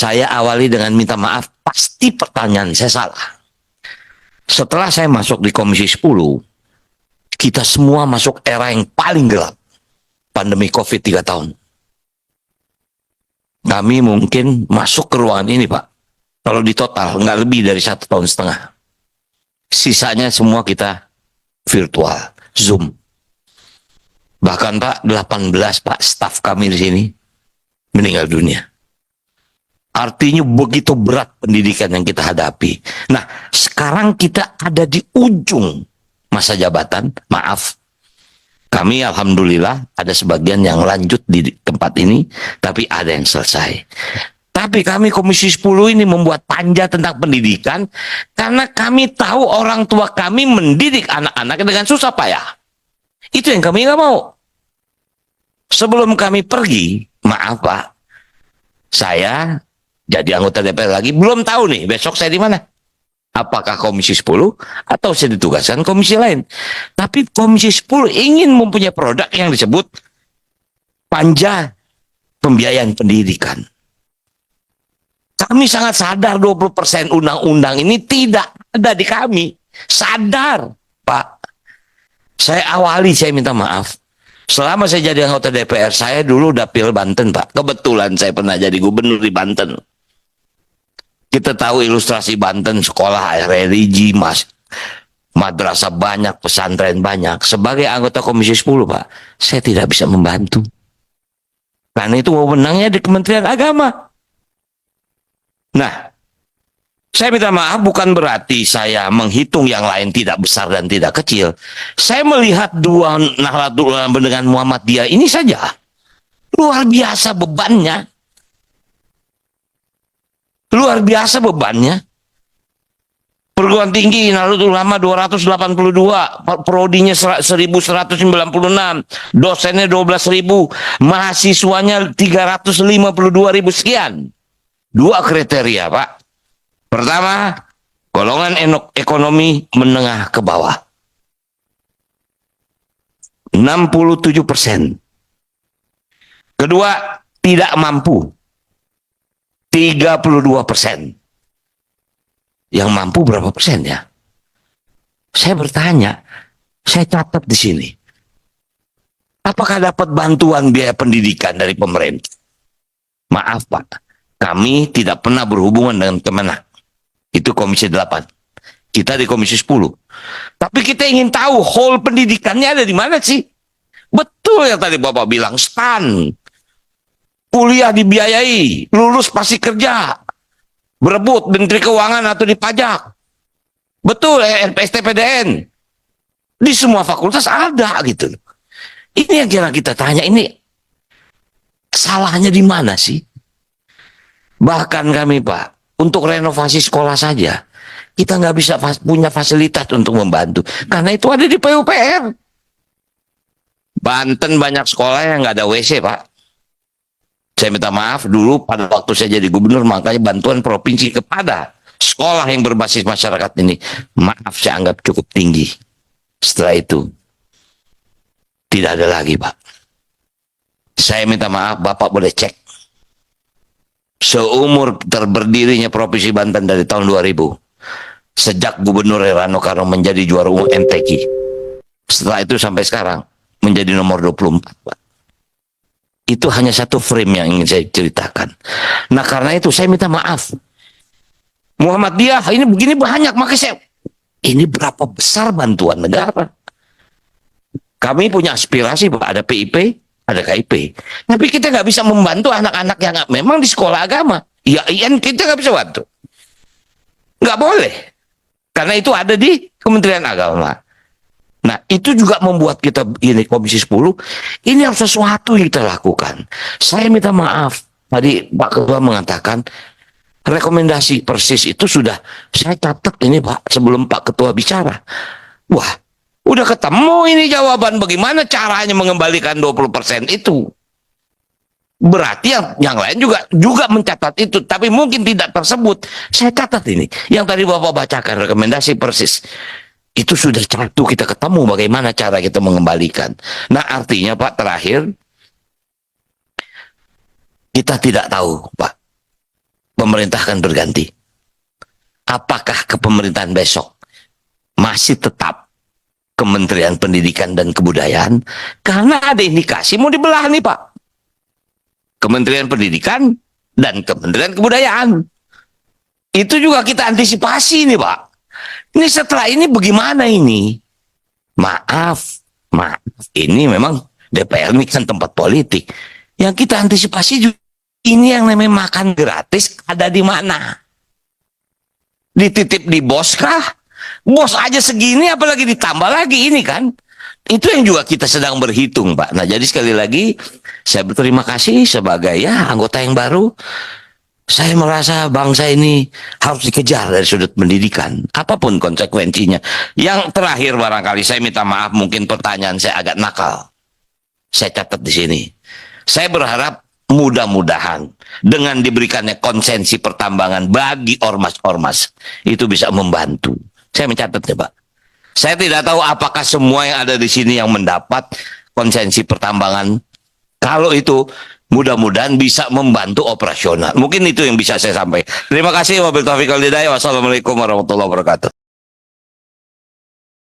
Saya awali dengan minta maaf, pasti pertanyaan saya salah. Setelah saya masuk di Komisi 10, kita semua masuk era yang paling gelap. Pandemi COVID 3 tahun. Kami mungkin masuk ke ruangan ini, Pak. Kalau di total, nggak lebih dari 1,5 tahun. Sisanya semua kita virtual, Zoom. Bahkan Pak, 18 Pak staf kami di sini meninggal dunia. Artinya begitu berat pendidikan yang kita hadapi. Nah, sekarang kita ada di ujung masa jabatan. Maaf, kami alhamdulillah ada sebagian yang lanjut di tempat ini, tapi ada yang selesai. Tapi kami Komisi 10 ini membuat panja tentang pendidikan karena kami tahu orang tua kami mendidik anak-anak dengan susah payah. Itu yang kami nggak mau. Sebelum kami pergi, maaf Pak, saya jadi anggota DPR lagi, belum tahu nih besok saya di mana. Apakah Komisi 10 atau saya ditugaskan komisi lain. Tapi Komisi 10 ingin mempunyai produk yang disebut panja pembiayaan pendidikan. Kami sangat sadar 20% undang-undang ini tidak ada di kami. Sadar, Pak. Saya minta maaf. Selama saya jadi anggota DPR, saya dulu dapil Banten, Pak. Kebetulan saya pernah jadi gubernur di Banten. Kita tahu ilustrasi Banten, sekolah religi, madrasah banyak, pesantren banyak. Sebagai anggota Komisi 10, Pak, saya tidak bisa membantu. Karena itu wewenangnya di Kementerian Agama. Nah, saya minta maaf bukan berarti saya menghitung yang lain tidak besar dan tidak kecil. Saya melihat dua Nahdlatul Ulama dengan Muhammadiyah ini saja luar biasa bebannya. Luar biasa bebannya. Perguruan tinggi Nahdlatul Ulama 282, prodinya 1196, dosennya 12.000, mahasiswanya 352.000 sekian. Dua kriteria, Pak. Pertama, golongan ekonomi menengah ke bawah. 67%. Kedua, tidak mampu. 32%. Yang mampu berapa persen ya? Saya bertanya, saya catat di sini. Apakah dapat bantuan biaya pendidikan dari pemerintah? Maaf Pak, kami tidak pernah berhubungan dengan Kemenak. Itu Komisi 8. Kita di Komisi 10. Tapi kita ingin tahu hole pendidikannya ada di mana sih? Betul yang tadi Bapak bilang, STAN. Kuliah dibiayai, lulus pasti kerja. Berebut Menteri Keuangan atau di pajak. Betul, STPDN. Di semua fakultas ada gitu. Ini yang kira kita tanya, ini salahnya di mana sih? Bahkan kami Pak, untuk renovasi sekolah saja, kita nggak bisa punya fasilitas untuk membantu. Karena itu ada di PUPR. Banten banyak sekolah yang nggak ada WC Pak. Saya minta maaf dulu pada waktu saya jadi gubernur, makanya bantuan provinsi kepada sekolah yang berbasis masyarakat ini, maaf saya anggap cukup tinggi. Setelah itu tidak ada lagi Pak. Saya minta maaf, Bapak boleh cek. Seumur terberdirinya Provinsi Banten dari tahun 2000, sejak Gubernur Rano Karno menjadi juara umum MTQ, setelah itu sampai sekarang menjadi nomor 24 Pak. Itu hanya satu frame yang ingin saya ceritakan. Nah karena itu saya minta maaf. Muhammadiyah ini begini banyak, makanya saya, ini berapa besar bantuan negara. Kami punya aspirasi Pak, ada PIP, ada KIP. Tapi kita nggak bisa membantu anak-anak yang memang di sekolah agama. Ya kita nggak bisa bantu. Nggak boleh. Karena itu ada di Kementerian Agama. Nah itu juga membuat kita ini Komisi 10 ini harus sesuatu yang kita lakukan. Saya minta maaf tadi Pak Ketua mengatakan rekomendasi persis itu sudah saya catat ini Pak sebelum Pak Ketua bicara. Wah udah ketemu ini jawaban bagaimana caranya mengembalikan 20% itu. Berarti yang lain juga mencatat itu, tapi mungkin tidak tersebut. Saya catat ini yang tadi Bapak bacakan rekomendasi persis. Itu sudah satu kita ketemu bagaimana cara kita mengembalikan. Nah artinya Pak terakhir, kita tidak tahu Pak pemerintah akan berganti. Apakah kepemerintahan besok masih tetap Kementerian Pendidikan dan Kebudayaan? Karena ada indikasi mau dibelah nih Pak. Kementerian Pendidikan dan Kementerian Kebudayaan. Itu juga kita antisipasi nih Pak. Ini setelah ini bagaimana ini? Maaf. Ini memang DPR ini kan tempat politik. Yang kita antisipasi juga ini yang namanya makan gratis ada di mana? Dititip di bos kah? Bos aja segini apalagi ditambah lagi ini kan. Itu yang juga kita sedang berhitung Pak. Nah jadi sekali lagi saya berterima kasih sebagai ya anggota yang baru. Saya merasa bangsa ini harus dikejar dari sudut pendidikan. Apapun konsekuensinya. Yang terakhir barangkali saya minta maaf mungkin pertanyaan saya agak nakal. Saya catat di sini. Saya berharap mudah-mudahan dengan diberikannya konsensi pertambangan bagi ormas-ormas itu bisa membantu. Saya mencatatnya Pak. Saya tidak tahu apakah semua yang ada di sini yang mendapat konsensi pertambangan. Kalau itu mudah-mudahan bisa membantu operasional. Mungkin itu yang bisa saya sampaikan. Terima kasih. Wabillahi taufiq wal hidayah. Wassalamualaikum warahmatullahi wabarakatuh.